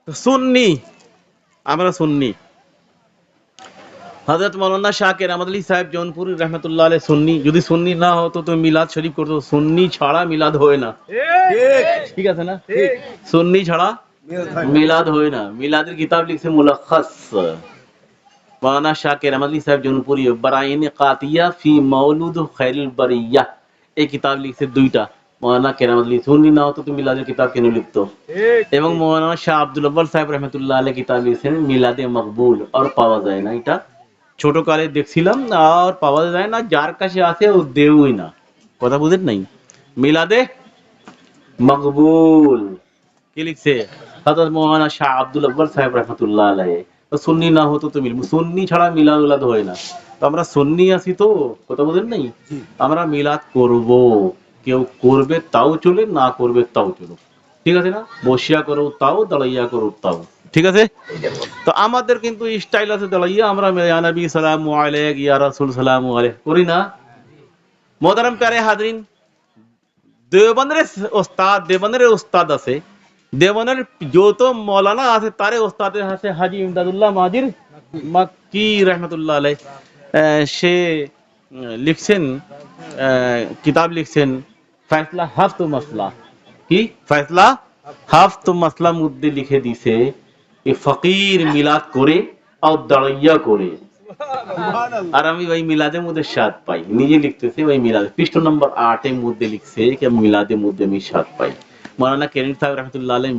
সুন্নি, আমরা সুন্নি। হযরত মাওলানা শাকির আহমদ আলী সাহেব জৌনপুরি রহমতুল্লাহ আলাইহি সুন্নি। যদি সুন্নি না হতো তো মিলাদ শরীফ করতো। সুন্নি ছাড়া মিলাদ হয় না, ঠিক আছে না? সুন্নি ছাড়া মিলাদ হয় না। মিলাদের কিতাব লিখছে মুলাখ্খাস মাওলানা শাকির আহমদ আলী সাহেব জৌনপুরি, বারাইন কাতিয়া ফি মাউলুদ খায়রুল বারিয়া, এই কিতাব লিখছে দুইটা। মৌলানা কেরামত আলী সুন্নি না হতো তো মিলাদের কিতাব কেন লিখতো? এবং মৌলানা শাহ আব্দুল আব্বাল সাহেব রহমতুল্লাহ আলাইহি কিতাব লিখছেন মিলাদে মকবুল, আর পাওয়া যায় না। এটা ছোট কালে দেখছিলাম, আর পাওয়া যায় না। যার কাছে আছে ও দেউই না। কথা বুঝেন নাই? মিলাদে মকবুল কে লিখছে? হযরত মৌলানা শাহ আব্দুল আব্বাল সাহেব রহমতুল্লাহ আলাইহি। তো সুন্নি না হতো তো সুন্নি ছাড়া মিলাদ উলাদ হয় না। তো আমরা সুন্নি আছি, তো কথা বুঝেন নাই? আমরা মিলাদ করব। কেউ করবে তাও চলে, না করবে তাও চলো, ঠিক আছে না? বসিয়া করো তাও, দাঁড়াইয়া করো তাও, ঠিক আছে? তো আমাদের কিন্তু স্টাইল আছে দাঁড়াইয়া, আমরা ইয়া নবী সালামু আলাইহি ইয়া রাসূল সালামু আলাইহি করি না। মোহতারাম প্যারে হাজরিন, দেওবন্দের উস্তাদ আছে, দেওবন্দের যত মৌলানা আছে তারে উস্তাদের আছে হাজী ইমদাদুল্লাহ মাজির মাক্কি রহমতুল্লাহ আলাইহি। সে লিখছেন, কিতাব লিখছেন ফয়সলা হাফত মাসলা। কি ফয়সলা হাফত মাসলা মধ্যে লিখে দিছে এ ফকির মিলাদ করে আর দাঁড়াইয়া করে। আর আমি ওই মিলাদের মধ্যে স্বাদ পাই। নিজে লিখতেছে ওই মিলাদ পৃষ্ঠা নম্বর 8 এর মধ্যে লিখছে কি মিলাদের মধ্যে আমি স্বাদ পাই। মাওলানা করিম সাহেব রহমতুল্লাহ আলাইহি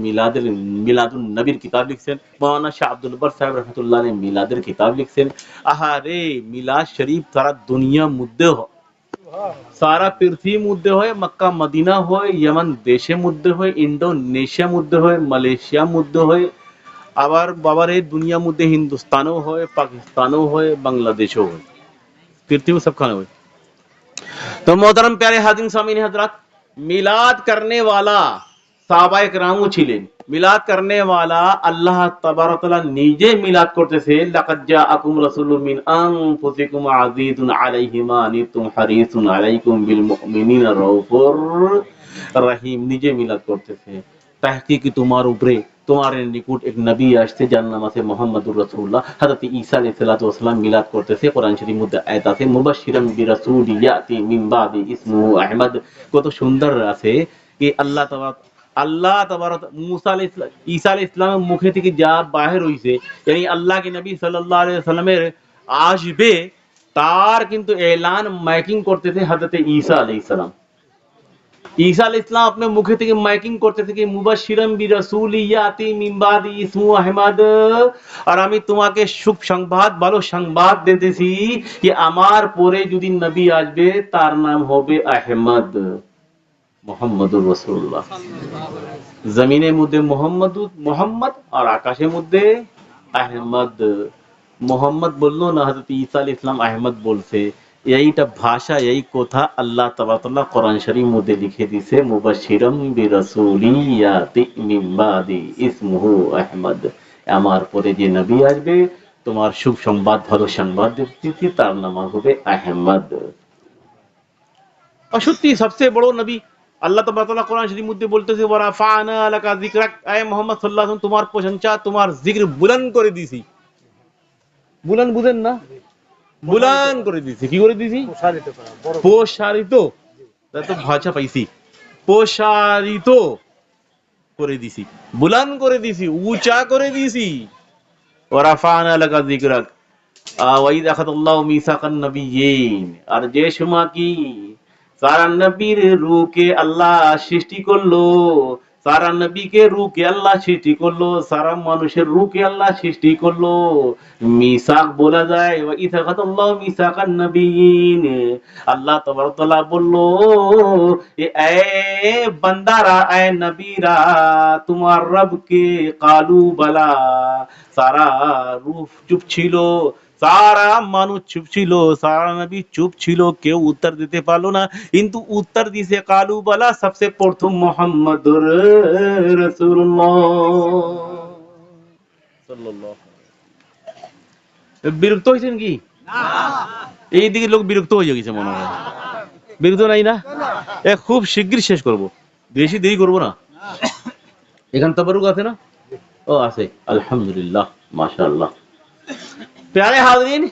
মিলাদুন নবীর কিতাব লিখছেন। মাওলানা শাহ আব্দুল বার সাহেব রহমতুল্লাহ আলাইহি মিলাদের কিতাব লিখছেন। আহারে মিলাদ শরীফ সারা দুনিয়া মধ্যে হয়, সারা পৃথিবীর মধ্যে হয়, মক্কা মদিনা হয়, ইয়েমেন দেশের মধ্যে হয়, ইন্দোনেশিয়ার মধ্যে হয়, মালয়েশিয়ার মধ্যে হয়, আবার বাবার এই দুনিয়ার মধ্যে হিন্দুস্তানও হয়, পাকিস্তানও হয়, বাংলাদেশও হয়, পৃথিবী সবখানে হয়। तो मोहतरम प्यारे हाजिन सामीन हजरात, मिलाद करने वाला साहबाए किरामो ছিলেন। মিলাদ करने वाला আল্লাহ তাবারক তাআলা নিজে মিলাদ করতেছে। লাকাদ জাআকুম রাসূলুম মিন আনফুসিকুম আযীজুন আলাইহি মা আনিতুম হারিসুন আলাইকুম বিল মুমিনিনা রাউফুর রহিম। নিজে মিলাদ করতেছে। তাহকিকি তোমার উপরে, তোমার নিকট এক নবী আসছে যার নাম আছে মুহাম্মদুর রাসূলুল্লাহ। হযরত ঈসা আলাইহিস সালাতু ওয়াস সালাম মিলাদ করতেছে। কোরআন শরীফের মধ্যে আয়াত আছে মুবাশশিরান বিরাসূলিন ইয়াতি মিন বাদি ইসমুহু আহমদ। কত সুন্দর আছে কি আল্লাহ তাবারক মুসা আলাইহিস সালাম, ঈসা আলাইহিস সালামের মুখে থেকে যা বাহির হইছে, yani আল্লাহ के নবী সাল্লাল্লাহু আলাইহি ওয়াসাল্লামের আসবে, তার কিন্তু এলান মাইকিং করতেছে হযরত ঈসা আলাইহিস সালাম। ঈসা আলাইহিস সালাম अपने মুখে থেকে মাইকিং করতেছে কি মুবাশশিরান বিরাসূলি ইয়াতি মিন বাদি ইসমু আহমদ, আর আমি তোমাকে শুভ সংবাদ, ভালো সংবাদ দিতেছি যে আমার পরে যদি নবী আসবে তার নাম হবে আহমদ, মুহাম্মদুর রাসূলুল্লাহ। জমিনের মধ্যে মোহাম্মদ আর আকাশের মধ্যে আহমদ। মোহাম্মদ বললো না, হযরত ঈসা আলাইহিস সালাম আহমদ বলছে। এইটা ভাষা, এই কথা আল্লাহ তাবারক ওয়া তাআলা কোরআন শরীফের মধ্যে লিখে দিয়েছে মুবাশশিরাম বিরাসূলিন ইয়াতি মিন বাদি ইসমুহু আহমদ। আমার পরে যে নবী আসবে তোমার শুভ সংবাদ, ভালো সংবাদ দিতেছি, তার নাম হবে আহমদ। और सত্যি সবচেয়ে বড় নবী আল্লাহ তাবারক ওয়া তাআলা কোরআন শরীফের মধ্যে বলতেছে ওয়া রাফা'না লাকা যিকরাক, আয় মুহাম্মদ সাল্লাল্লাহু আলাইহি ওয়াসাল্লাম তোমার প্রশংসা, তোমার জিকির বুলন্দ করে দিয়েছি। বুলন্দ বুঝেন না? বুলন্দ করে দিয়েছি। কি করে দিয়েছি? প্রসারিত। তাই তো ভাষা পাইছি। প্রসারিত করে দিয়েছি, বুলন্দ করে দিয়েছি, উঁচা করে দিয়েছি। ওয়া রাফা'না লাকা যিকরাক ওয়া ইয আখাযাল্লাহু মিসাকান নাবিয়্যিন। আর যে সময় কি সারা নবীর রূহকে আল্লাহ সৃষ্টি করলো, সারা নবীকে রূহকে আল্লাহ সৃষ্টি করলো, সারা মানুষের রূহকে আল্লাহ সৃষ্টি করলো। মিসাক বলা যায় ওয়া ইয আখাযাল্লাহু মিসাকান নাবিয়্যিন। আল্লাহ তাবারক ওয়া তাআলা বললো এ বান্দারা, এ নবীরা, তোমার রবকে কালু বালা। সারা রূহ চুপ ছিল, সারা মানুষ চুপ ছিল, সারা নবী চুপ ছিল, কেউ উত্তর দিতে পারলো না। কিন্তু উত্তর দিছে কালু বালা সবচেয়ে প্রথম মুহাম্মদুর রাসূলুল্লাহ সাল্লাল্লাহু। বিরক্ত হয়েছেন কি? এইদিকে লোক বিরক্ত হয়ে গেছে মনে হয়। বিরক্ত নাই না? খুব শিগগির শেষ করব, বেশি দেরি করব না। এখান তাবারুক আছে না, ও আছে, আলহামদুলিল্লাহ, মাশাআল্লাহ। প্যারে হাজরিন,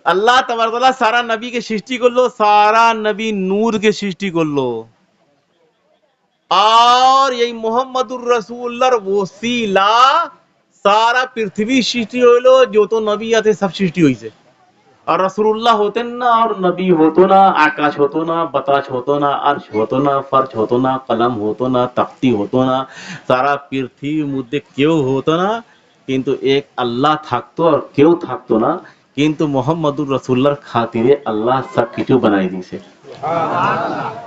আল্লাহ তাবারক ওয়া তাআলা সারা নবীকে সৃষ্টি করলো, সারা নবী নূরকে সৃষ্টি করলো, আর এই মোহাম্মদুর রাসূলুল্লাহর ওসিলা সারা পৃথিবী সৃষ্টি হইলো, যত নবী আছে সব সৃষ্টি হইছে। আর রাসূলুল্লাহ হতেন না, আর নবী হতো না, আকাশ হতো না, বাতাস হতো না, আরশ হতো না, ফরশ হতো না, কলম হতো না, তাখতি হতো না, সারা পৃথিবীর মধ্যে কেউ হতো না, কিন্তু এক আল্লাহ থাকতো আর কেউ থাকতো না। কিন্তু মোহাম্মদুর রাসূলুল্লাহর খাতিরে আল্লাহ সব কিছু বানাই দিয়েছে।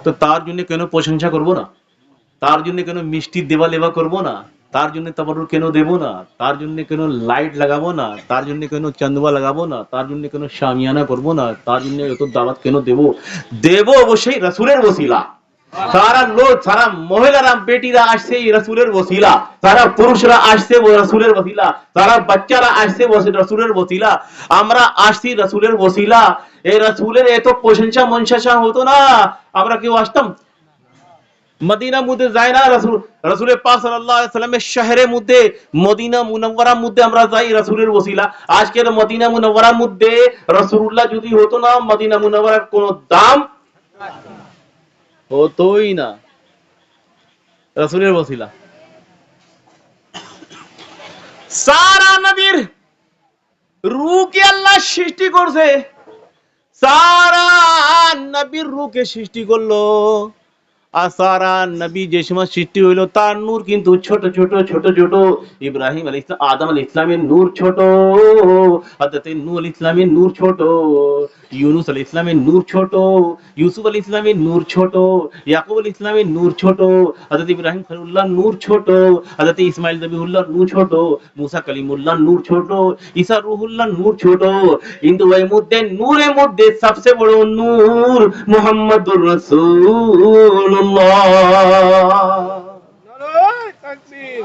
তো তার জন্য কেন প্রশংসা করব না? তার জন্য কেন মিষ্টি দেবা লেবা করবো না? তার জন্য তাবারুক কেন দেবো না? তার জন্য কেন লাইট লাগাবো না? তার জন্য কেন চান্দুয়া লাগাবো না? তার জন্য কেন শামিয়ানা করবো না? তার জন্য এত দাওয়াত কেন দেবো? দেবো অবশ্যই রাসূলের ওসিলা। সারা লোক, সারা মহিলারা, বেটিরা আসছে এই রাসূলের ওসিলা, সারা পুরুষরা আসছে রাসূলের ওসিলা, সারা বাচ্চারা আসছে রাসূলের ওসিলা, আমরা আসছি রাসূলের ওসিলা। এই রাসূলের এত প্রশংসা মনশা হতো না, আমরা কেউ আসতাম? মদিনা মধ্যে যায় না রাসূল, রাসূলের পাক সাল্লাল্লাহু আলাইহি সাল্লামের শহরের মধ্যে, মদিনা মুনাওয়ারার মধ্যে আমরা যাই রাসূলের ওসিলা। আজকের মদিনা মুনাওয়ারার মধ্যে রাসূলুল্লাহ যদি হতো না, মদিনা মুনাওয়ারার কোনো দাম হতোই না। রাসূলের ওসিলা সারা নবীর রূহকে আল্লাহ সৃষ্টি করছে, সারা নবীর রূহকে সৃষ্টি করলো। আর সারা নবী যে সময় সৃষ্টি হইলো, তার নূর কিন্তু ছোট ছোট ছোট ছোট। ইব্রাহিম আলাইহিস সালাম, আদম আলাইহিস সালামের নূর ছোট, হযরত নূহ আলাইহিস সালামের নূর ছোট, ইউনূস আলাইহিস সালামের নূর ছোট, ইউসুফ আলাইহিস সালামের নূর ছোট, ইয়াকুব আলাইহিস সালামের নূর ছোট, হযরত ইব্রাহিম খলিলুল্লাহর নূর ছোট, হযরত ইসমাইল যবিহুল্লাহর নূর ছোট, মুসা কালিমুল্লাহর নূর ছোট, ঈসা রূহুল্লাহর নূর ছোট। কিন্তু ওই মধ্যে নূরের মধ্যে সবচেয়ে বড় নূর মুহাম্মদুর রাসূলুল্লাহ। নারায়ে তাকবীর,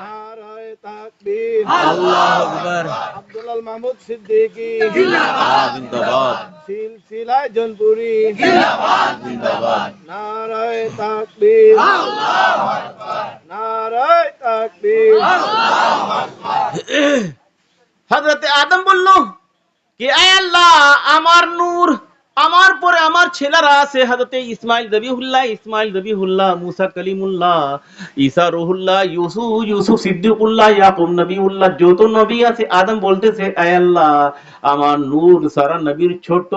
নারায়ে তাকবীর, আল্লাহু আকবার। আব্দুল মাহমুদ সিদ্দিকী জিন্দাবাদ, জিন্দাবাদ। সিলসিলায়ে জনপুরি জিন্দাবাদ, জিন্দাবাদ। নারায়ে তাকবীর, আল্লাহু আকবার, নারায়ে তাকবীর, আল্লাহু আকবার। হযরত আদম বলল কি, আয় আল্লাহ, আমার নূর, আমার পরে আমার ছেলেরা আছে, হযরতে ইসমাইল যবিহুল্লাহ, মুসা কালিমুল্লাহ, ঈসা রূহুল্লাহ, ইউসুফ সিদ্দিকুল্লাহ, ইয়াকুব নবিউল্লাহ, যত নবী আছে। আদম বলতেছে, আয় আল্লাহ, আমার নূর সারা নবীর ছোট,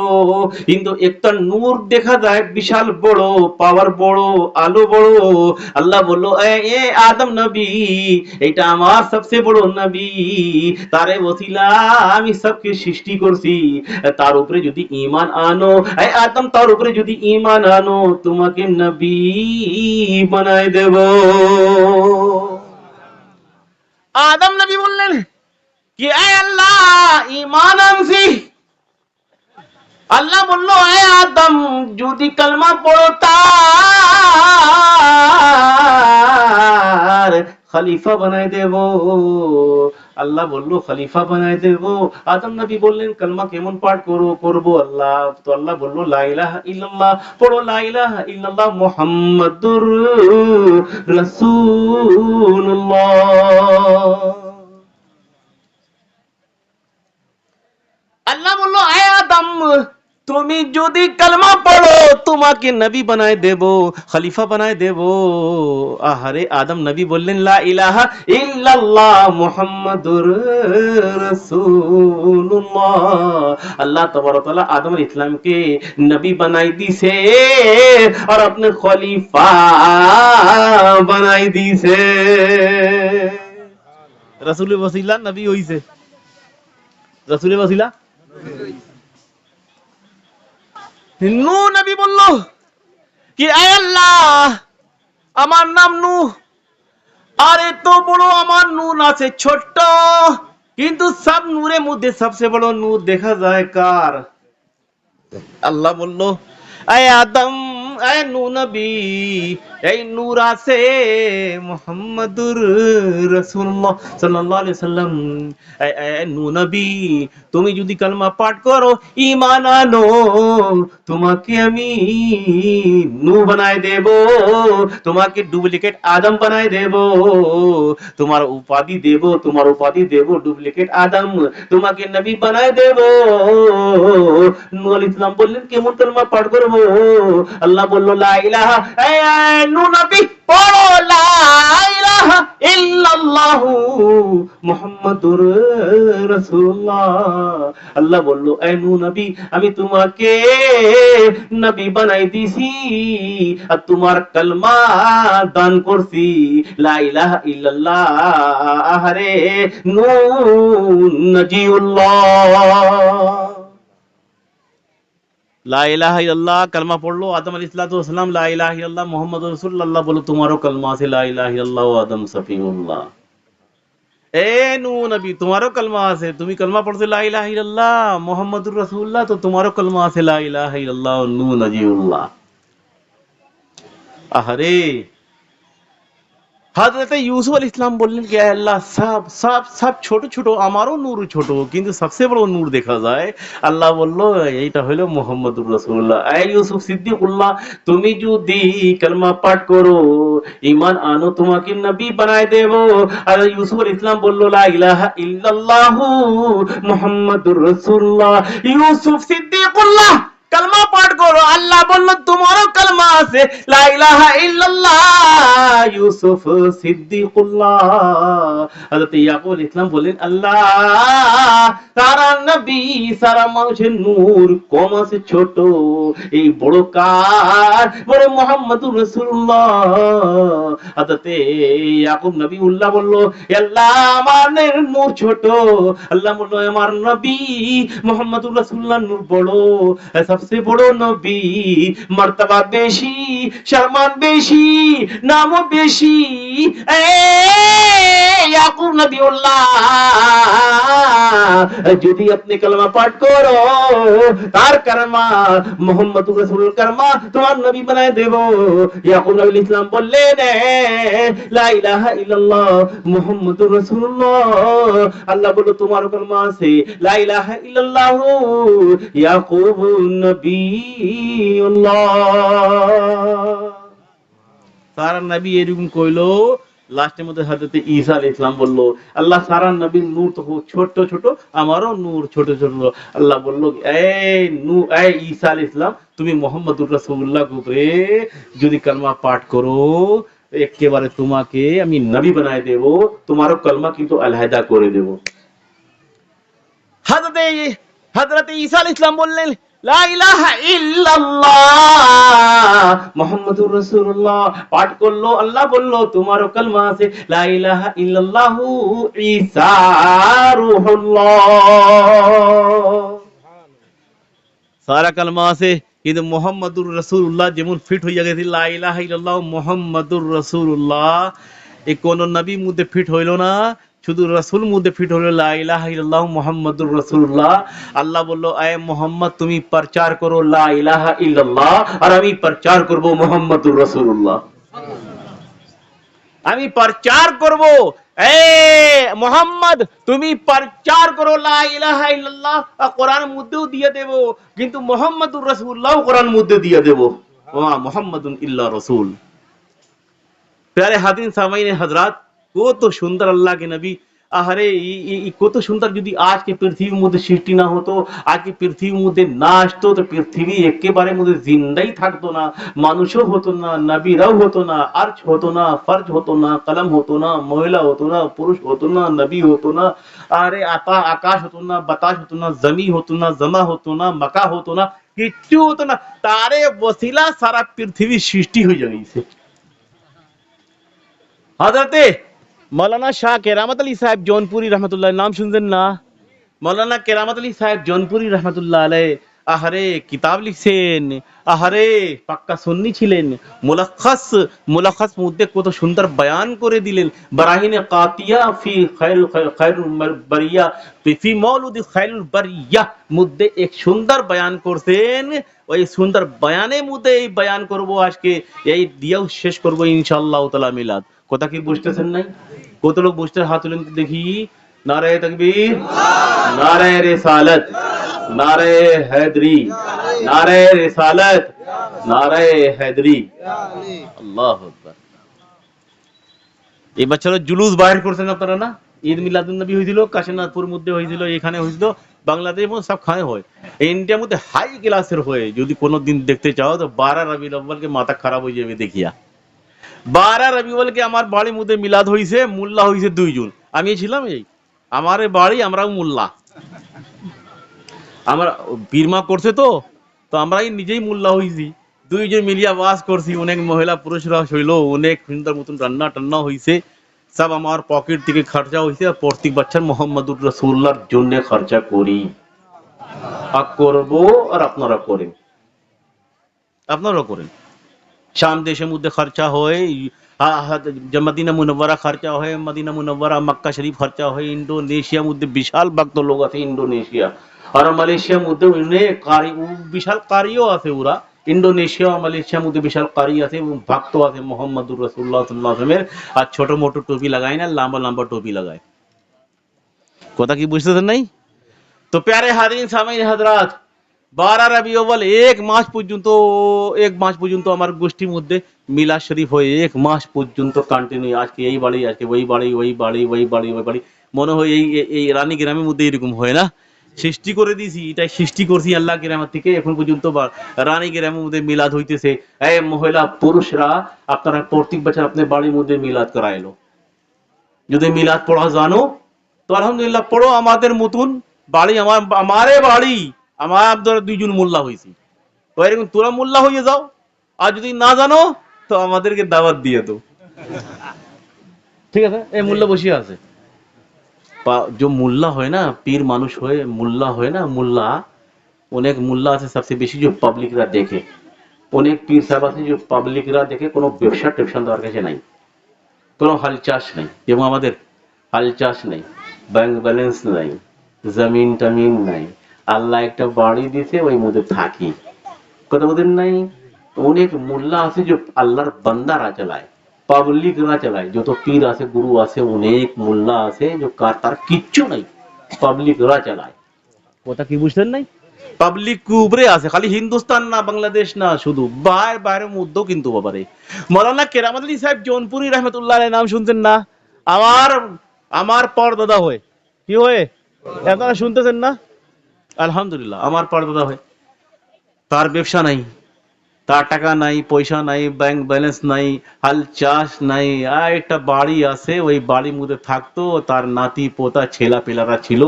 কিন্তু একটা নূর দেখা যায় বিশাল বড়, পাওয়ার বড়, আলো বড়। আল্লাহ বলল, এ আদম নবী, এটা আমার সবচেয়ে বড় নবী, তারে ওসিলা আমি সবকে সৃষ্টি করছি, তার উপরে যদি ঈমান আনো, এই আদম, তার উপরে যদি ঈমান আনো, তোমাকে নবী বানায় দেব। আদম নবী বললেন কি, আয় আল্লাহ, ঈমান আনছি। আল্লাহ বলল, আয় আদম, যদি কালমা পড়ো, তার খলিফা বানায় দেব। আল্লাহ বলল, খলিফা বানায় দেব। আদম নবী বললেন, কালমা কেমন পাঠ করব আল্লাহ? তো আল্লাহ বলল, লা ইলাহা ইল্লাল্লাহ পড়ো, লা ইলাহা ইল্লাল্লাহ মুহাম্মাদুর রাসূলুল্লাহ। আল্লাহ বলল, আয় আদম, তুমি যদি কালমা পড়ো, তোমাকে নবী বানায় দেব, খলিফা বানায় দেব। আহারে আদম নবী বললেন, লা ইলাহা ইল্লাল্লাহ মুহাম্মাদুর রাসূলুল্লাহ। আল্লাহ তাবারক ওয়া তাআলা আদম আলাইহিস সালামকে নবী বানাই দিছে আর আপনি খলিফা বানাই দিছে। রাসূলের ওসিলা নবী হইছে, রাসূলের ওসিলা। নূহ নবী বলল কি, আয় আল্লাহ, আমার নাম নূহ, আর এত বড় আমার নূর আছে ছোট্ট, কিন্তু সব নূরের মধ্যে সবচেয়ে বড় নূর দেখা যায় কার? আল্লাহ বলল, আয় আদম, আয় নূহ নবী, এই নূর আছে মুহাম্মাদুর রাসূলুল্লাহ সাল্লাল্লাহু আলাইহি সাল্লাম। নবী, তুমি যদি কালমা পাঠ করো, ঈমান আনো, তোমাকে আমি নূর বানায় দেব, তোমাকে ডুপ্লিকেট আদম বানায় দেব, তোমার উপাধি দেব ডুপ্লিকেট আদম, তোমাকে নবী বানায় দেব। নূহ আলাইহিস সালাম বললেন কেমন কালমা পাঠ করব? আল্লাহ বলল লা ইলাহা, নূহ নবী পড়ো লা ইলাহা ইল্লাল্লাহু মুহাম্মাদুর রাসূলুল্লাহ। আল্লাহ বলল এ নূহ নবী, আমি তোমাকে নবী বানাই দিছি আর তোমার কালমা দান করছি লা ইলাহা ইল্লাল্লাহ। আহারে নূহ নজিউল্লাহ, লা ইলাহা ইল্লাল্লাহ কালমা পড়লো আদম আলাইহিস সালাম, লা ইলাহা ইল্লাল্লাহ মুহাম্মাদুর রাসূলুল্লাহ বলো তোমারও কালমা আছে লা ইলাহা ইল্লাল্লাহ আদম সফিউল্লাহ। এ নূহ নবী, তোমারও কালমা আছে, তুমি কালমা পড়ছো লা ইলাহা ইল্লাল্লাহ মুহাম্মাদুর রাসূলুল্লাহ, তো তোমারও কালমা আছে লা ইলাহা ইল্লাল্লাহ নূহ নজিউল্লাহ। আহারে হযরত ইউসুফ আলাইহিস সালাম বললেন কি আল্লাহ, সব সব সব ছোট ছোট, আমারও নূর ছোট, কিন্তু সবচেয়ে বড় নূর দেখা যায়। আল্লাহ বলল এইটা হলো মুহাম্মদুর রাসূলুল্লাহ। এই ইউসুফ সিদ্দিকুল্লাহ, তুমি যদি কালমা পাঠ করো, ঈমান আনো, তোমাকে নবী বানায় দেব। আর ইউসুফ আলাইহিস সালাম বলল লা ইলাহা ইল্লাল্লাহু মুহাম্মাদুর রাসূলুল্লাহ। ইউসুফ সিদ্দিকুল্লাহ কালমা পাঠ করো, আল্লাহ বলল তোমারও কালমা আছে লা ইলাহা ইল্লাল্লাহ ইউসুফ সিদ্দিকুল্লাহ। হযরত ইয়াকুব আলাইহিস সালাম বলেন আল্লাহ, সারা নবী সারা মানুষের নূর কম আছে, ছোট, এই বড় কার? বড় মুহাম্মদুর রাসূলুল্লাহ। হযরত ইয়াকুব নবীউল্লাহ বলল আল্লাহ, আমার নূর ছোট। আল্লাহ বলল আমার নবী মুহাম্মদুর রাসূলুল্লাহ নূর বড়, সবচেয়ে বড় নবী, মর্তবা বেশি, সম্মান বেশি, নামও বেশি। ইয়াকুব নবীউল্লাহ, যদি আপনি কালেমা পাঠ করো, তার কালেমা মুহাম্মদুর রাসূলুল্লাহ কালেমা তোমার নবী বানায় দেব। ইয়াকুব নবী আলাইহিস সালাম বললেন লা ইলাহা ইল্লাল্লাহ মুহাম্মদুর রাসূলুল্লাহ। আল্লাহ বলল তোমার কালেমা আছে লা ইলাহা ইল্লাল্লাহ ইয়াকুব নবিয়ুল্লাহ। সারা নবী এরকম কইলো, লাস্টের মধ্যে হযরত ঈসা আলাইহিস সালাম বলল আল্লাহ, সারা নবীর নূর তো ছোট ছোট, আমারও নূর ছোট ছোট। আল্লাহ বলল এই ঈসা আলাইহিস সালাম, তুমি মুহাম্মদুর রাসূলুল্লাহ উপরে যদি কালমা পাঠ করো, একেবারে তোমাকে আমি নবী বানায় দেব, তোমারও কালমা কিন্তু আলাদা করে দেব। হযরত ঈসা আলাইহিস সালাম বললেন লা ইলাহা ইল্লাল্লাহ মুহাম্মাদুর রাসূলুল্লাহ পাঠ করলো। আল্লাহ বলল তোমারও কালমা আছে লা ইলাহা ইল্লাল্লাহু ঈসা রূহুল্লাহ। সারা কালমা আছে, কিন্তু মুহাম্মাদুর রাসূলুল্লাহ যেমন ফিট হইয়া গেছে লা ইলাহা ইল্লাল্লাহ মুহাম্মাদুর রাসূলুল্লাহ, এই কোন নবীর মধ্যে ফিট হইল না, শুধু রাসূল মধ্যে ফিট হলো লা ইলাহা ইল্লাল্লাহু মুহাম্মাদুর রাসূলুল্লাহ। আল্লাহ বলল এ মুহাম্মদ, তুমি প্রচার করো লা ইলাহা ইল্লাল্লাহ, আর আমি প্রচার করব মুহাম্মাদুর রাসূলুল্লাহ। আমি প্রচার করব, এ মুহাম্মদ তুমি প্রচার করো লা ইলাহা ইল্লাল্লাহ, কোরআন মধ্যেও দিয়ে দেব, কিন্তু মুহাম্মাদুর রাসূলুল্লাহ কোরআন মধ্যে দিয়ে দেব। ওয়া মুহাম্মাদুন ইল্লা রাসূল। প্যারে হাদিন সামাইনে হযরত, কত সুন্দর আল্লাহ के नबी। আহারে কত সুন্দর, যদি আজকে পৃথিবীর মধ্যে সৃষ্টি না হতো, আজকে পৃথিবীর মধ্যে না আসতো, তো পৃথিবী একেবারে মধ্যে জিন্দাই থাকতো না, মানুষও হতো না, নবীরাও হতো না, আরশ হতো না, ফরজ হতো না, কলম হতো না, মহিলা হতো না, পুরুষ হতো না, নবী হতো না, আরে আকাশ হতো না, বাতাস হতো না, জমি হতো না, জমা হতো না, মক্কা হতো না, কিচ্ছু হতো না, তারে ওসিলা সারা পৃথিবী সৃষ্টি হয়ে গেছে। হযরতে मौलाना शाह केरामत अली साहब जौनपुरी रहमतुल्लाह, नाम सुनते ना? मौलाना केरामत अली साहब जौनपुरी रहमतुल्लाह अलैह, আহারে কিতাব লিখছেন, আহারে পাক্কা সুন্নি ছিলেন। মুলাখাস মধ্যে কত সুন্দর বয়ান করে দিলেন। বারাহিনে কাতিয়া ফি খায়রুল বারিয়া, ফি মাউলুদি খায়রুল বারিয়া মধ্যে এক সুন্দর বয়ান করছেন। ওই সুন্দর বয়ানের মধ্যে এই বয়ান করব আজকে, এই দিয়েও শেষ করব ইনশাআল্লাহ তাআলা মিলাদ। কথা কি বুঝতেছেন নাই? কত লোক বুঝতে হাত তুলেন দেখি। নারে তাকবীর, নারে রিসালাত, নারে हैदरी, नारे रिसालत, नारे हैदरी, আল্লাহু আকবার। এই বছর জুলুস বাইর করছেন আপনারা না? ঈদ মিলাদুন নবী হয়েছিল, কাশীনাথপুর মধ্যে হয়েছিল, এখানে হয়েছিল, বাংলাদেশ মধ্যে সব খানে হয়। ইন্ডিয়ার মধ্যে হাই ক্লাসের হয়। যদি কোনো দিন দেখতে চাও তো 12 রবিউল আউয়ালকে মাথা খারাপ হয়ে যাবে দেখিয়া। 12 রবিউলকে আমার বাড়ির মধ্যে মিলাদ হয়েছে, মোল্লা হয়েছে 2 জন। আমি ছিলাম এই আমার বাড়ি, আমরাও মোল্লা। আমরা বীরমা করছে তো তো আমরাই নিজেই মোল্লা হয়েছি। 2 জন মিলিয়া বাস করছি। অনেক মহিলা পুরুষরা হইলো, অনেক সুন্দর মতন রান্না টান্না হয়েছে। সব আমার পকেট থেকে খরচা হয়েছে। প্রত্যেক বছর মোহাম্মদুর রাসূলুল্লাহর জন্য খরচা করি আর করবো। আর আপনারা করেন, আপনারা করেন। শাম দেশের মধ্যে খরচা হয়, মদিনা মুনাওয়ারা খরচা হয়, মদিনা মুনাওয়ারা মক্কা শরীফ খরচা হয়। ইন্দোনেশিয়ার মধ্যে বিশাল ভক্ত লোক আছে ইন্দোনেশিয়া আর মালয়েশিয়ার মধ্যে অনেক কারি, বিশাল কারিও আছে ওরা। ইন্দোনেশিয়া মালয়েশিয়ার মধ্যে বিশাল কারি আছে এবং ভক্ত আছে মোহাম্মদুর রাসূলুল্লাহ সাল্লাল্লাহু আলাইহি ওয়াসাল্লামের। আর ছোট মোটো টুপি লাগায় না, লম্বা লম্বা টুপি লাগায়। কথা কি বুঝতেছেন নাই? তো প্যারে হাদিন সামিন হযরত, 12 রবিউল আউয়াল এক মাস পর্যন্ত আমার গোষ্ঠীর মধ্যে মিলাদ শরীফ হয়ে 1 মাস পর্যন্ত কন্টিনিউ। আজকে এই বাড়ি, আজকে ওই বাড়ি, ওই বাড়ি, ওই বাড়ি, ওই বাড়ি। মনে হয় এই রানী গ্রামের মধ্যে এরকম হয় না? সৃষ্টি করে দিয়েছি, এটাই সৃষ্টি করছি আল্লাহ গ্রামের থেকে। এখন পর্যন্ত রানী গ্রামের মধ্যে মিলাদ হইতেছে। এই মহিলা পুরুষরা আপনারা প্রত্যেক বছর আপনার বাড়ির মধ্যে মিলাদ করাইলো। যদি মিলাদ পড়া জানো তো আলহামদুলিল্লাহ পড়ো। আমাদের মতন বাড়ি, আমারে বাড়ি, আমার 2 জন মোল্লা হয়েছি। তো এরকম তোরা মোল্লা হয়ে যাও। আর যদি না জানো তো আমাদেরকে দাওয়াত দিয়ে দাও, ঠিক আছে? এই মোল্লা বসিয়ে আছে। जो मुल्ला है ना, पीर मानुष है, मुल्ला है ना, मुल्ला অনেক মুল্লা আছে সবচেয়ে বেশি, যে পাবলিকরা দেখে। অনেক পীর সাহেব আছে যে পাবলিকরা দেখে, কোনো ব্যবসা টেপশন দেওয়ার কাছে নাই, কোনো হাল চাষ নেই। যেমন আমাদের হাল চাষ নেই, ব্যাংক ব্যালেন্স নাই, জমিন টমিন নাই। আল্লাহ একটা বাড়ি দিছে, ওই মধ্যে থাকি। কথা বলেন নাই? অনেক মুল্লা আছে যে আল্লাহর বান্দারা চালায়, পাবলিকরা চালায়। যত পীর আছে, গুরু আছে, অনেক মুল্লা আছে যে তার কিচ্ছু নাই, পাবলিকরা চালায়। কথা কি বুঝলেন নাই? পাবলিক উপরে আছে, খালি হিন্দুস্তান না, বাংলাদেশ না, শুধু বাইরের মধ্যেও কিন্তু বাবারে। মৌলানা কেরামত আলী সাহেব জৌনপুরি রহমতুল্লাহ আলাইহি নাম শুনছেন না? আমার পরদাদা হয়। কি হয় আপনারা শুনতেছেন না? আলহামদুলিল্লাহ আমার পরদাদা হয়। তার ব্যবসা নাই, তার টাকা নাই, পয়সা নাই, ব্যাংক ব্যালেন্স নাই, হাল চাষ নাই। আর একটা বাড়ি আছে, ওই বাড়ির মধ্যে থাকতো, তার নাতি পোতা ছেলা পেলারা ছিল।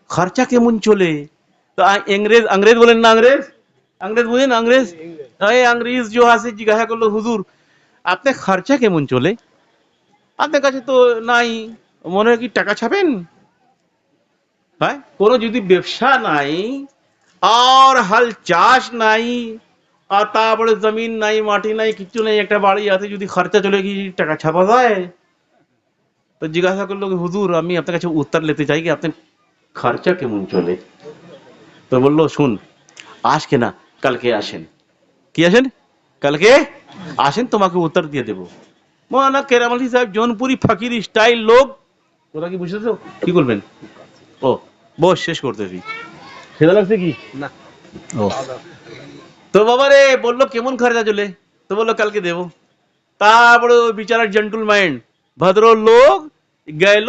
খরচা কেমন চলে? তো अंग्रेज बोलें ना, अंग्रेज बुझेन? अंग्रेज जो আছে জিজ্ঞাসা করলো, হুজুর আপনি খরচা কেমন চলে? আপনার কাছে তো নাই, মনে হয় কি টাকা ছাপেন? হ্যাঁ, কোনো যদি ব্যবসা নাই আর হাল চাষ নাই আর তারপরে জমিন নাই, মাটি নাই, কিছু নাই, একটা বাড়ি আছে, যদি খরচা চলে কি টাকা ছাপা যায়? তো জিজ্ঞাসা করলো, হুজুর আমি আপনার কাছে উত্তর নিতে চাই কি আপনার খরচা কেমন চলে? তো বললো, শুন, আজকে না কালকে আসেন। কি আসেন? কালকে আসেন, তোমাকে উত্তর দিয়ে দেবো। মৌলানা কেরামত আলী সাহেব জৌনপুরি ফকির স্টাইল লোক। তোরা কি বুঝতেছো? কি করবেন? ও বস, শেষ করতেছি। সেটা লাগছে কি না? ও তো বাবারে বললো কেমন খরচা চলে? তো বললো কালকে দেবো। তারপরে ওই বিচারার জেন্টল মাইন্ড ভদ্র লোক গেল।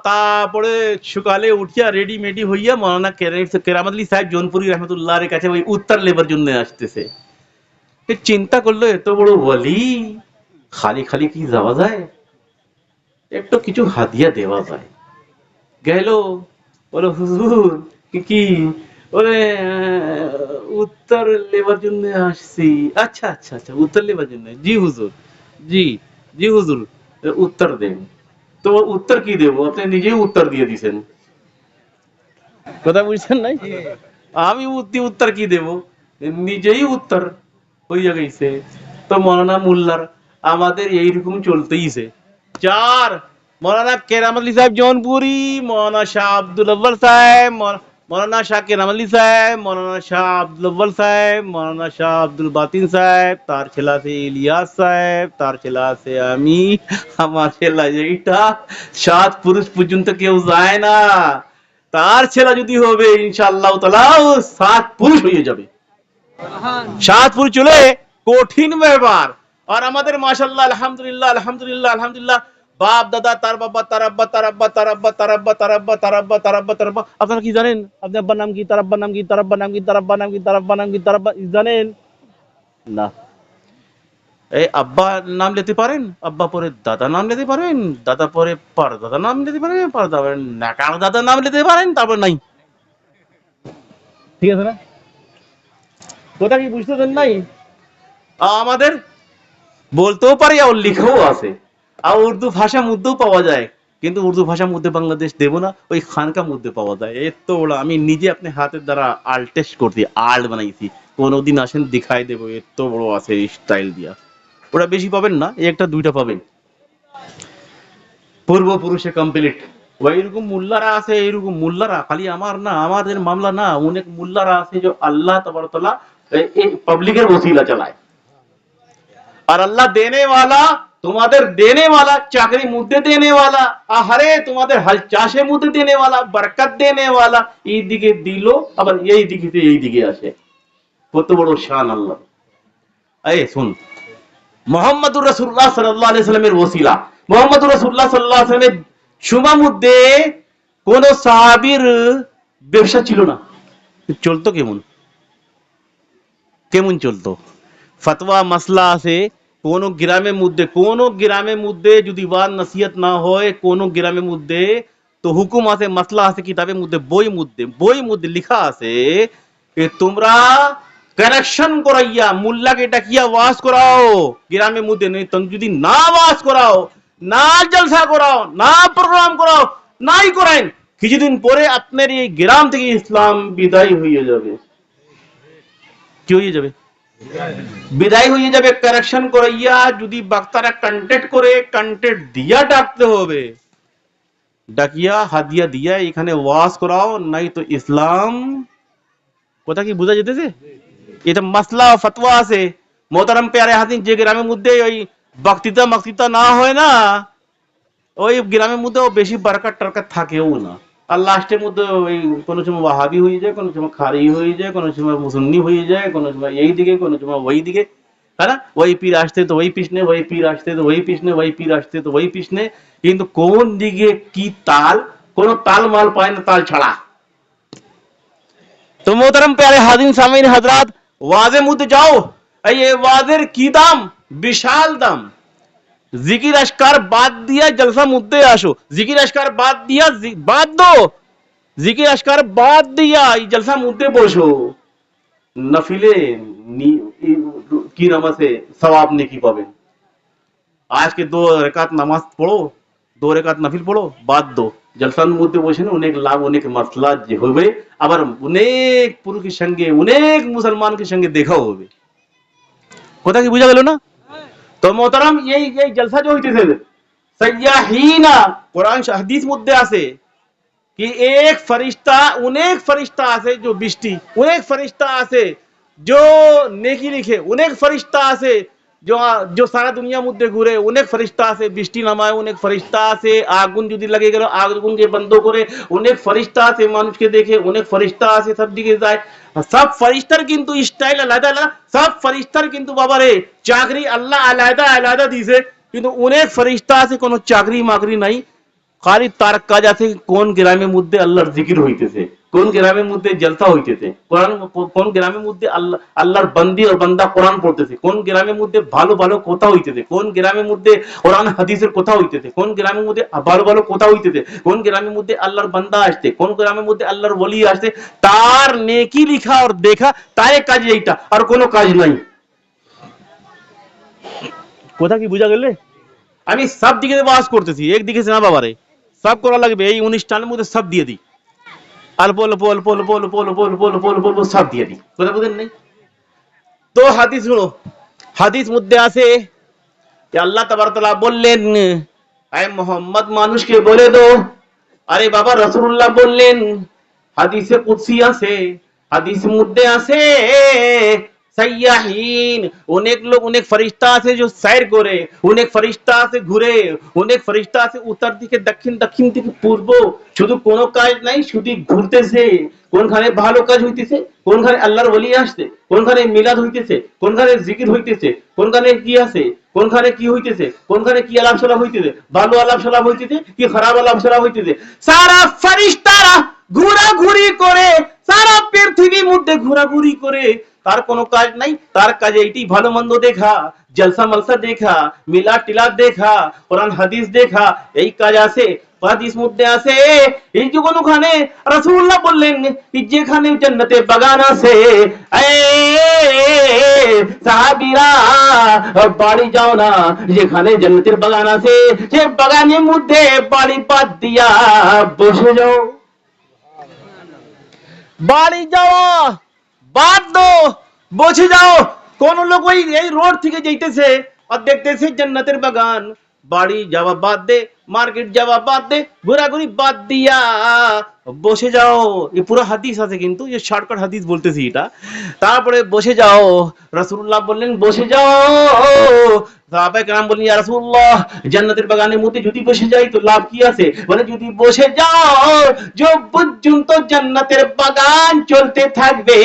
তারপরে সকালে উঠিয়া রেডি মেডি হইয়া মৌলানা কেরামত আলী সাহেব জৌনপুরি রহমতুল্লাহর কাছে ওই উত্তর লেবার জন্য আসতেছে। চিন্তা করলো, এত বড় ওয়ালি, খালি খালি কি যাওয়া যায়? একটু কিছু হাদিয়া দেওয়া যায়। গেল, বলো হুজুর কি? বলে উত্তর লেবার জন্য আসছি। আচ্ছা আচ্ছা আচ্ছা, উত্তর লেবার জন্য? জি হুজুর, জি জি হুজুর, উত্তর দেন। তো উত্তর কি দেবো? আপনি নিজেই উত্তর দিয়ে দিছেন। কথা বুঝছেন নাই? আমি উত্তর কি দেব? নিজেই উত্তর। হইয়া গেছে। তো মৌলানা মোল্লার আমাদের এইরকম চলতেইছে। চার, মৌলানা কেরাম আলী সাহেব জৌনপুরি, মৌলানা শাহ আব্দুল আউয়াল সাহেব, মৌলানা শাহ কেরাম আলী সাহেব, মৌলানা শাহ আব্দুল আউয়াল সাহেব, মৌলানা শাহ আব্দুল বাতিন সাহেব, তার ছেলে আছে ইলিয়াস সাহেব, তার ছেলে আছে আমি, আমার ছেলে এইটা। 7 পুরুষ পর্যন্ত কেউ যায় না। তার ছেলে যদি হবে ইনশাআল্লাহ তাআলা 7 পুরুষ হয়ে যাবে। 7 পুরুষ চলে কঠিন ব্যাপার। আর আমাদের মাশাআল্লাহ আলহামদুলিল্লাহ আলহামদুলিল্লাহ আলহামদুলিল্লাহ, বাপ দাদা তার বাবা তার আব্বা তার আব্বা তার আব্বা তার আব্বা তার আব্বা তার আব্বা তার আব্বা তার আব্বা। আপনারা কি জানেন আপনার আব্বার নাম কি, তার আব্বার নাম কি, তার আব্বার নাম কি, তার আব্বার নাম কি, তার আব্বার নাম কি, তার আব্বা জানেন না? এই আব্বা নাম নিতে পারেন, আব্বা পরে দাদা নাম নিতে পারেন, দাদা পরে পরদাদা নাম নিতে পারেন, পরদাদা পরে নাকার দাদা নাম নিতে পারেন, তারপর নাই। ঠিক আছে না? কথা কি বুঝতেছেন নাই? আমাদের বলতেও পারি আর লিখেও আছে, আর উর্দু ভাষা মধ্যেও পাওয়া যায়, কিন্তু উর্দু ভাষার মধ্যে বাংলাদেশ দেব না, ওই খানকার মধ্যে পাওয়া যায়। এত বড় আমি নিজে আপনি হাতের দ্বারা আর্ট টেস্ট করছি, আর্ট বানাইছি, কোনোদিন আসেন দেখাই দেবো, এত বড় আছে স্টাইল দিয়া। ওরা বেশি পাবেন না, একটা দুইটা পাবেন, পূর্বপুরুষে কমপ্লিট। ওইরকম মুল্লারা আছে, এইরকম মুল্লারা খালি আমার না, আমাদের মামলা না, অনেক মুল্লারা আছে যে আল্লাহ তাবারক ওয়া তাআলা এই পাবলিকের ওসিলা চালায়। আর আল্লাহ দেনে वाला, তোমাদের দেনে वाला, চাকরি মধ্যে দেনে वाला, আহারে তোমাদের হাল চাষের মধ্যে দেনে वाला, বরকত দেনে वाला, এই দিকে দিল আবার এই দিকে এই দিকে আসে। কত বড় শান আল্লাহ। এই শুন, মুহাম্মদুর রাসূলুল্লাহ সাল্লাল্লাহু আলাইহি সাল্লামের ওসিলা, মুহাম্মদুর রাসূলুল্লাহ সাল্লাল্লাহু আলাইহি সাল্লামের সময় মধ্যে কোন সাহাবীর ব্যবসা ছিল না। চলতো কেমন, কেমন চলতো? ফতোয়া মাসলা আছে, কোন গ্রামের মধ্যে যদি ওয়াজ নসিহত না হয়, কোন গ্রামের মধ্যে তো হুকুম আছে, মাসলা আছে, কিতাবের মধ্যে বই মধ্যে লেখা আছে যে তোমরা কানেকশন করাইয়া মুল্লাকে ডাকিয়া ওয়াজ করাও গ্রামের মধ্যে। নেই তুমি যদি না ওয়াজ করাও, না জলসা করাও, না প্রোগ্রাম করাও, নাই করাইন, কিছুদিন পরে আপনার এই গ্রাম থেকে ইসলাম বিদায় হয়ে যাবে। কি হয়ে যাবে? বিদায় হয়ে যাবে। কারেকশন করাইয়া যদি বক্তারা কন্টেন্ট করে, কন্টেন্ট দিয়া ডাকতে হবে, ডাকিয়া হাদিয়া দিয়া এখানে ওয়াজ করাও, নাই তো ইসলাম। কথা কি বোঝা যেতেছে? এটা মাসলা ফতোয়া আছে। মোহতারাম প্যারে হাজির, যে গ্রামের মধ্যে ওই বক্তৃতা না হয় না, ওই গ্রামের মধ্যে বেশি বারকাত টারকাত থাকেও না। আর লাস্টের মধ্যে ওই কোনো সময় ওয়াহাবি হয়ে যায়, কোনো সময় খারি হয়ে যায়, কোনো সময় মুসন্নি হয়ে যায়, কোনো সময় এই দিকে, কোনো সময় ওই দিকে, है ना? वही पीर আসতে তো वही পিছনে, वही पीर আসতে তো वही পিছনে, वही पीर আসতে তো वही পিছনে। কিন্তু কোন দিকে কি তাল, কোন তাল মাল পায় না তাল ছাড়া। তো মোহতারাম প্যারে হাজির সামিন হযরত, ওয়াজের মধ্যে যাও, এই ওয়াজের কি দাম, বিশাল দাম। জিকির আশকার বাদ দিয়া জলসা মধ্যে আসো, জিকির আশকার বাদ দিয়া বাদ দো, জিকির আশকার বাদ দিয়া এই জলসা মধ্যে বসো, নফিলে কি নামাজে সওয়াব নেকি পাবেন। আজকে 2 রাকাত নামাজ পড়ো, 2 রাকাত নফিল পড়ো, বাদ দো, জলসার মধ্যে বসে না অনেক লাভ, অনেক মাসলা যে হবে, আবার অনেক পুরুষের সঙ্গে, অনেক মুসলমানদের সঙ্গে দেখাও হবে। কথা কি বুঝা গেল না? তো মোহতারাম এই জলসা যে হইতেছে সাইয়াহিনা, কোরআন হাদিস মধ্যে আছে कि एक फरिश्ता, अनेक फरिश्ता আছে जो বৃষ্টি, अनेक फरिश्ता আছে जो नेकी लिखे, अनेक फरिश्ता আছে जो সারা দুনিয়ার মধ্যে ঘুরে, অনেক ফেরেশতা আছে বৃষ্টি নামায়, অনেক ফেরেশতা আছে আগুন যদি লাগে গেল আগুনকে বন্ধ করে, অনেক ফেরেশতা আছে মানুষকে দেখে, অনেক ফেরেশতা আছে সব দিকে যায়। সব ফেরেশতার কিন্তু স্টাইল আলাদা আলাদা, সব ফেরেশতার কিন্তু বাবারে চাকরি আল্লাহ আলাদা আলাদা দিয়েছে, কিন্তু অনেক ফেরেশতা আছে কোনো চাকরি মাকরি নাই, খালি তার কাজ আছে কোন গ্রামের মধ্যে আল্লাহর জিকির হইতেছে, কোন গ্রামের মধ্যে জলসা হইতেছে, কোরআন, কোন গ্রামের মধ্যে আল্লাহর বান্দি আর বান্দা কোরআন পড়তেছে, কোন গ্রামের মধ্যে ভালো ভালো কথা হইতেছে, কোন গ্রামের মধ্যে কোরআন হাদিসের কথা হইতেছে, কোন গ্রামের মধ্যে ভালো ভালো কথা হইতেছে, কোন গ্রামের মধ্যে আল্লাহর বান্দা আসছে, কোন গ্রামের মধ্যে আল্লাহর ওলি আসছে, তার নেকি লিখা আর দেখা, তার কাজ এইটা, আর কোনো কাজ নাই। কথা কি বুঝা গেলে? আমি সব দিকে ওয়াজ করতেছি, একদিকে না বাবারে, সব করা লাগবে, এই অনুষ্ঠানের মধ্যে সব দিয়ে দিই, অল্প অল্প অল্প অল্প অল্প অল্প অল্প অল্প অল্প অল্প সব দিয়ে দিই। কথা বুঝেন নাই? তো হাদিস শুনো, হাদিস মধ্যে আছে যে আল্লাহ তাবারক তাআলা বললেন, আয় মোহাম্মদ মানুষকে বলে দো। আরে বাবা রাসূলুল্লাহ বললেন, হাদিসে কুদসি আছে, হাদিস মধ্যে আছে সাইয়াহিন, অনেক লোক, অনেক ফেরেশতা আছে যে সৈর করে, অনেক ফেরেশতা আছে ঘুরে, অনেক ফেরেশতা আছে উত্তর দিকে দক্ষিণ, দক্ষিণ থেকে পূর্ব, শুধু কোনো কাজ নাই, শুধু ঘুরতেছে। কোনখানে ভালো কাজ হইতেছে, কোনখানে আল্লাহর ওলি আসছে, কোনখানে মিলাদ হইতেছে, কোনখানে জিকির হইতেছে, কোনখানে কি আছে, কোনখানে কি হইতেছে, কোনখানে কি আলাপ সালাপ হইতেছে, ভালো আলাপ সালাপ হইতেছে কি খারাপ আলাপ সালাপ হইতেছে, সারা ফেরেশতারা ঘোরাঘুরি করে, সারা পৃথিবীর মধ্যে ঘোরাঘুরি করে, তার কোনো কাজ নাই, তার কাজ এইটি ভালো মন্দ দেখা, জলসা মলসা দেখা, মিলাদ টিলাদ দেখা, কোরআন হাদিস দেখা, এই কাজ আছে। হাদিস মধ্যে আছে এই যে কোনখানে রাসূলুল্লাহ বললেন যেখানে জান্নাতে বাগান আছে, সাহাবীরা বাড়ি যাও না, যেখানে জান্নাতের বাগান আছে সে বাগানের মধ্যে বাড়ি বাদ দিয়া বসে যাও। বাড়ি যাওয়া বাদ দো, বসে যাও। কোন লোক ওই এই রোড থেকে যাইতেছে আর দেখতেছে জান্নাতের বাগান, বাড়ি যাওয়া বাদ দে, মার্কেট যাওয়া বাদ দে, ঘোরাঘুরি বাদ দিয়া বসে যাও। এই পুরো হাদিস আছে, কিন্তু এই শর্টকাট হাদিস বলতেছি এটা। তারপরে বসে যাও, রাসূলুল্লাহ বললেন বসে যাও। সাহাবায়ে কেরাম বললেন ইয়া রাসূলুল্লাহ, জান্নাতের বাগানের মধ্যে যদি বসে যাই তো লাভ কি আছে? বলে যদি বসে যাও যে পর্যন্ত জান্নাতের বাগান চলতে থাকবে,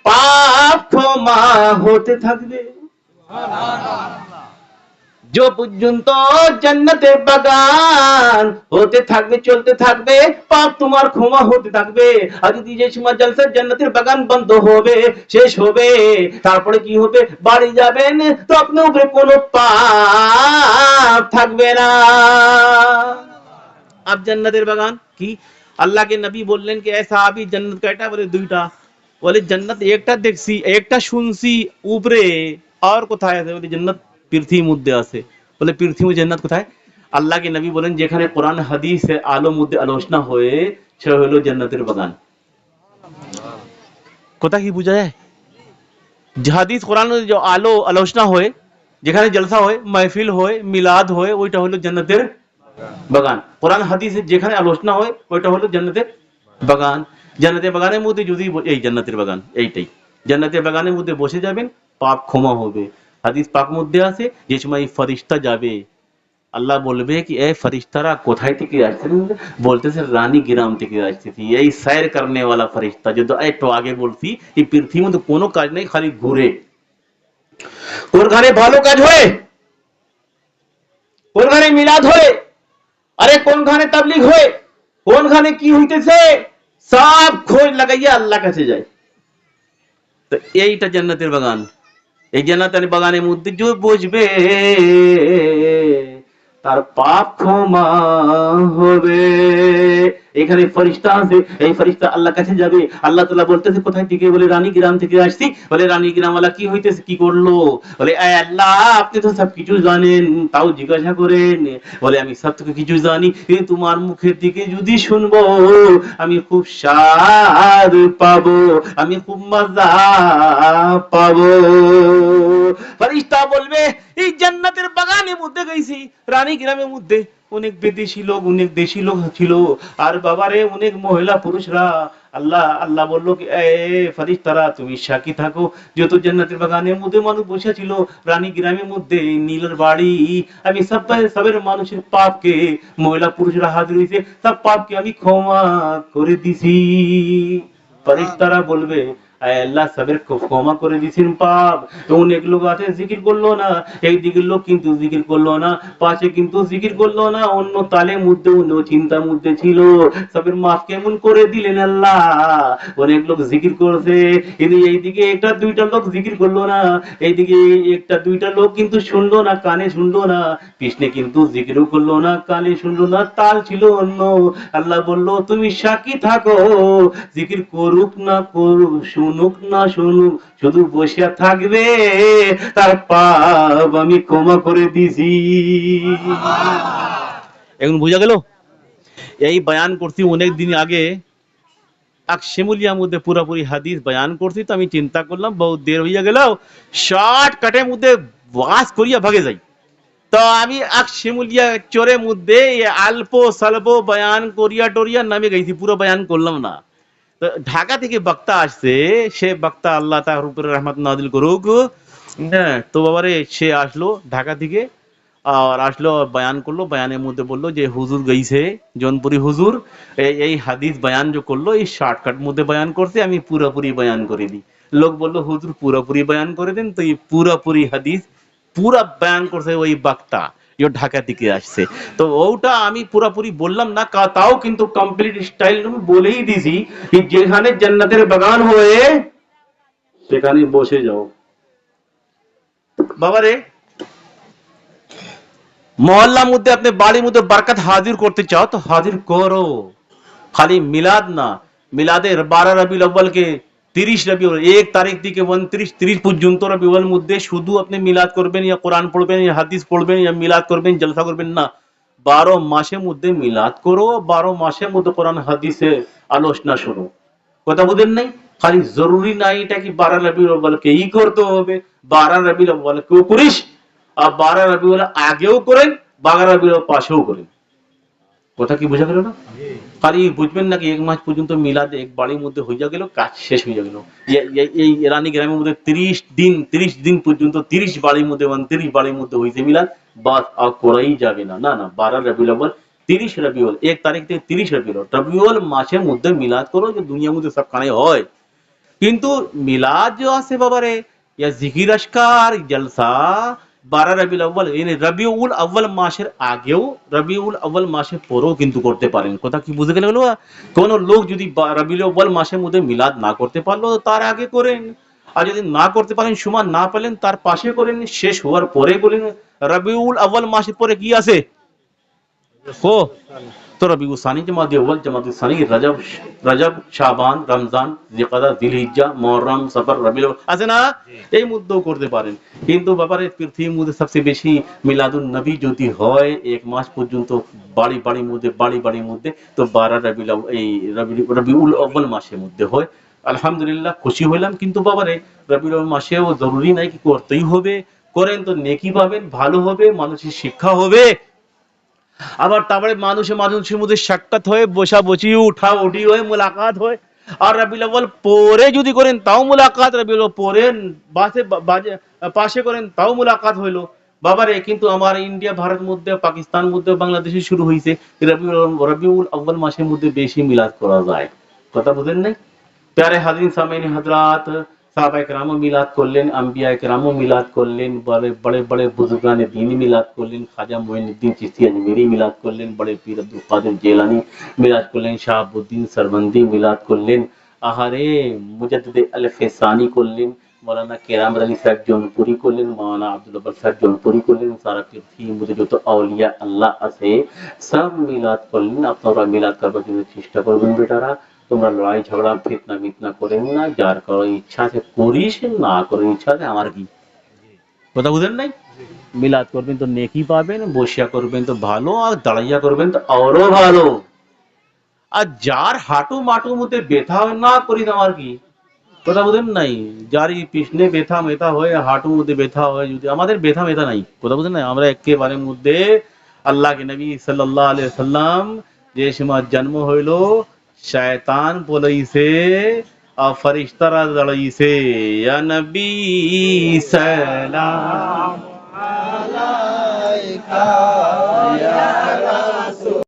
পাপ ক্ষমা হতে থাকবে। जो পর্যন্ত জান্নাতের বাগান হতে থাকবে, চলতে থাকবে, পাপ তোমার ক্ষমা হতে থাকবে। আর যদি যে সময় জলসা জান্নাতের বাগান বন্ধ হবে, শেষ হবে, তারপরে কি হবে? বাড়ি যাবেন তো আপনার উপরে কোনো পাপ থাকবে না। अब जन्नतेर बागान की अल्लाह के नबी बोललेन कि ऐसा अभी जन्नत कयटा? बोले दुईटा। बोले जन्नत एकटा देखছি, একটা শুনছি উপরে, আর কোথায় আছে? বলে জান্নাত পৃথিবীর মধ্যে আছে। বলে পৃথিবীর জান্নাত কোথায়? আল্লাহ के नबी বলেন যেখানে কোরআন হাদিসের আলো মধ্যে আলোচনা হয়ে সে হলো জান্নাতের বাগান। কথা কি বুঝা যায়? হাদিস কোরআন যে আলো আলোচনা হয়, যেখানে জলসা হয়, মাহফিল হয়, মিলাদ হয়, ওইটা হলো জান্নাতের বাগান। কোরআন হাদিসে যেখানে আলোচনা হয় ওইটা হলো জান্নাতের বাগান। জান্নাতের বাগানের মধ্যে যদি এই জান্নাতের বাগান এইটাই, জান্নাতের বাগানের মধ্যে বসে যাবেন, পাপ ক্ষমা হবে। হাদিস পাক মধ্যে আছে যে সময় ফেরেশতা যাবে, আল্লাহ বলবে কি এ ফেরেশতারা কোথায় থেকে আসছেন? বলতেছে রানী গ্রাম থেকে আসতেছি। এই সैर करने वाला फरिश्ता जो একটু আগে বলছি, এই পৃথিবীর মধ্যে কোনো কাজ নেই, খালি ঘুরে। কোনখানে ভালো কাজ হয়, কোনখানে মিলাদ হয়, আরে কোনখানে তাবলীগ হয়, কোনখানে কি হইতেছে, সব খোঁজ লাগাইয়া আল্লাহ কাছে যায়। তো এইটা জান্নাতের বাগান। এই জান্নাতের বাগানের মধ্যে যে বসবে তার পাপ ক্ষমা হবে। এখানে ফেরেশতা আছে, এই ফেরেশতা আল্লাহর কাছে যাবে, আল্লাহ তাআলা বলতেছে কোথায় থেকে? বলে রানী গ্রাম থেকে আসছি। বলে রানী গ্রামওয়ালা কি হইতেছে, কি করলো? বলে আয় আল্লাহ আপনি তো সব কিছু জানেন, তাও জিজ্ঞাসা করেন। বলে আমি সব থেকে কিছু জানি, কিন্তু তোমার মুখের দিকে যদি শুনবো আমি খুব স্বাদ পাবো, আমি খুব মজা পাবো। ফেরেশতা বলবে এই জান্নাতের বাগানের মধ্যে গেছি, রানী গ্রামের মধ্যে অনেক বিদেশি লোক, অনেক দেশি লোক ছিল, আর বাবারে অনেক মহিলা পুরুষরা। আল্লাহ আল্লাহ বললো কি এ ফেরেশতারা তুমি সাক্ষী থাকো, যত জান্নাতের বাগানের মধ্যে মানুষ বসে ছিল, রানী গ্রামের মধ্যে নীলের বাড়ি, আমি সবের মানুষের পাপকে, মহিলা পুরুষরা হাজির হয়েছে, সব পাপকে আমি ক্ষমা করে দিছি। ফেরেশতারা বলবে আল্লাহ সবের ক্ষমা করে দিয়েছেন পাপ। অনেক লোক আছে জিকির করলো না, এই দিকের লোক কিন্তু জিকির করলো না, পাশে কিন্তু জিকির করলো না, অন্য তালের মধ্যে, অন্য চিন্তার মধ্যে ছিল, সবের মাফ কেমন করে দিলেন আল্লাহ। অনেক লোক জিকির করছে, কিন্তু এইদিকে একটা দুইটা লোক জিকির করলো না, এইদিকে একটা দুইটা লোক কিন্তু শুনলো না, কানে শুনলো না, কৃষ্ণে কিন্তু জিকিরও করলো না, কানে শুনলো না, তাল ছিল অন্য। আল্লাহ বললো তুমি সাক্ষী থাকো, জিকির করুক না করুক, শুনুক না শুনুক, শুধু বসে থাকবে, তার পাপ আমি ক্ষমা করে দিছি। এখন বুঝা গেল? এই বয়ান করছি অনেক দিন আগে, এক শিমুলিয়ার মধ্যে পুরোপুরি হাদিস বয়ান করছি, তো আমি চিন্তা করলাম বহুত দের হইয়া গেল, শর্টকাটের মধ্যে ওয়াজ করিয়া ভাগে যাই। তো আমি এক শিমুলিয়া চোরের মধ্যে অল্প স্বল্প বয়ান করিয়া টরিয়া নামে গেছি, পুরো বয়ান করলাম না। তো ঢাকা থেকে বক্তা আসছে, সে বক্তা আল্লাহ তার উপরে রহমত নাজিল করুক, হ্যাঁ, তো বাবারে সে আসলো ঢাকা থেকে, আর আসলো বয়ান করলো, বয়ানের মধ্যে বললো যে হুজুর গইছে জৌনপুরি হুজুর, এই হাদিস বয়ান যে করলো এই শর্টকাট মধ্যে বয়ান করছে, আমি পুরোপুরি বয়ান করে দিই। লোক বললো হুজুর পুরোপুরি বয়ান করে দেন, তো এই পুরোপুরি হাদিস পুরা বয়ান করছে ওই বক্তা, যে ঢাকা থেকে আসছে। তো ওটা আমি পুরোপুরি বললাম না, তাও কিন্তু কমপ্লিট স্টাইল বলেই দিছি, যেখানে জান্নাতের বাগান হয়ে সেখানে বসে যাও। বাবারে, মহল্লার মধ্যে আপনি বাড়ির মধ্যে বরকত হাজির করতে চাও তো হাজির করো, খালি মিলাদ না। মিলাদের 12 রবিউল আউয়াল কে 30 রবিউল 1 তারিখ থেকে 29 পর্যন্ত রবিউল মধ্যে শুধু আপনি মিলাদ করবেন, ইয়া কোরআন পড়বেন, ইয়া হাদিস পড়বেন, ইয়া মিলাদ করবেন, জলসা করবেন না। 12 মাসের মধ্যে মিলাদ করো, 12 মাসের মধ্যে কোরআন হাদিসের আলোচনা শোনো। কথা বুঝেন নাই? খালি জরুরি নাই এটা কি 12 রবিউল আউয়াল কেই করতে হবে, 12 রবিউল আউয়াল কেও করিস, আর 12 রবিউল আগেও করেন, 12 রবিউল পাশেও করেন। কথা কি বোঝা গেল না? খালি বুঝবেন নাকি 1 মাস পর্যন্ত মিলাদ এক বাড়ির মধ্যে হইয়া গেল, কাজ শেষ হইয়া গেল। এই রানী গ্রামের মধ্যে 30 দিন পর্যন্ত 30 বাড়ির মধ্যে 29 বাড়ির মধ্যে হইছে মিলাদ, বাস আর করাই যাবে না। না না, 12 রবিউল আউয়াল 30 রবিউল 1 তারিখ থেকে 30 রবিউল রবিউল মাসের মধ্যে মিলাদ করো, যে দুনিয়ার মধ্যে সব কানে হয়। কিন্তু মিলাদ যে আছে বাবারে, ইয়া জিকির আজকার জলসা 12 রবিউল আউয়াল, রবিউল আউয়াল মাসের আগেও রবিউল আউয়াল মাসের পরেও কিন্তু করতে পারেন। কথা কি বুঝে গেল? কোন লোক যদি রবিউল আউয়াল মাসের মধ্যে মিলাদ না করতে পারলো, তার আগে করেন, আর যদি না করতে পারেন, সময় না পেলেন, তার পাশে করেন, শেষ হওয়ার পরে করেন। রবিউল আউয়াল মাসের পরে কি আছে? ও তো রবিউল সানি, জামাতুল আউয়াল, জামাতুল সানি, রজব, শাবান, রমজান, জিলকাদা, জিলহিজ্জা, মুহররম, সফর, রবিউল আছে না? এই মধ্যেও করতে পারেন। কিন্তু ব্যাপারে পৃথিবীর মধ্যে সবচেয়ে বেশি মিলাদুন নবী যদি হয় 1 মাস পর্যন্ত বাড়ির মধ্যে, তো 12 রবিউল আউয়াল মাসের মধ্যে হয়। আলহামদুলিল্লাহ, খুশি হইলাম। কিন্তু বাবারে, রবিউল আউয়াল মাসেও জরুরি নাই কি করতেই হবে, করেন তো নেকি পাবেন, ভালো হবে, মানুষের শিক্ষা হবে। আবার তারপরে মানুষের মধ্যে সাক্ষাৎ হয়ে বসাবসি উঠা উঠি হয়ে মোলাকাত হয়। আর রবিউল আউয়াল পরে যদি করেন তাও মোলাকাত, রবিউল আউয়াল পরে পাশে করেন তাও মোলাকাত হইলো। বাবারে, কিন্তু আমার ইন্ডিয়া, ভারত মধ্যে, পাকিস্তান মধ্যে, বাংলাদেশে শুরু হয়েছে রবিউল আউয়াল মাসের মধ্যে বেশি মিলাদ করা যায়। কথা বুঝেন নাই? প্যারে হাজিরিন সামিন হযরত, সাহাবায়ে কেরামও মিলাদ করলেন, আম্বিয়ায়ে কেরামও মিলাদ করলেন, বড় বড় বুজুর্গানে দ্বীন মিলাদ করলেন, খাজা মুঈনুদ্দিন চিশতি আজমেরি মিলাদ করলেন, বড় পীর আব্দুল কাদের জিলানী মিলাদ করলেন, শাহাবুদ্দিন সরবন্দি মিলাদ করলেন, আহারে মুজাদ্দিদে আল ফেসানি করলেন, মৌলানা কেরাম আলী সাহেব জৌনপুরি করলেন, মৌলানা আব্দুল আব্বার সাহেব জৌনপুরি করলেন, সারা পৃথিবীর মধ্যে যত আউলিয়া আল্লাহ আছে সব মিলাদ করলেন। আপনারা মিলাদ করবার জন্য চেষ্টা করবেন বেটারা। তোমরা লড়াই ঝগড়া ফিতনা মিতনা করেন না, যার কারো ইচ্ছা আছে করিস, না করার ইচ্ছা আছে আমার কি। কথা বুঝেন নাই? মিলাদ করবেন তো নেকি পাবেন, বসিয়া করবেন তো ভালো, আর দাঁড়াইয়া করবেন তো আরো ভালো। আর যার হাঁটু মাটুর মধ্যে ব্যথা হয় না করি আমার কি। কথা বুঝেন নাই? যারই পিছনে ব্যথা মেথা হয়ে, হাঁটুর মধ্যে ব্যথা হয়, যদি আমাদের ব্যথা মেথা নাই, কথা বুঝেন নাই, আমরা একেবারে মধ্যে আল্লাহ কে নবী সাল্লাল্লাহু আলাইহি ওয়াসাল্লাম যে সময় জন্ম হইল, শয়তান বলাইছে আর ফেরেশতারা দাঁড়াইছে, ইয়া নবী সালাম আলাইকা ইয়া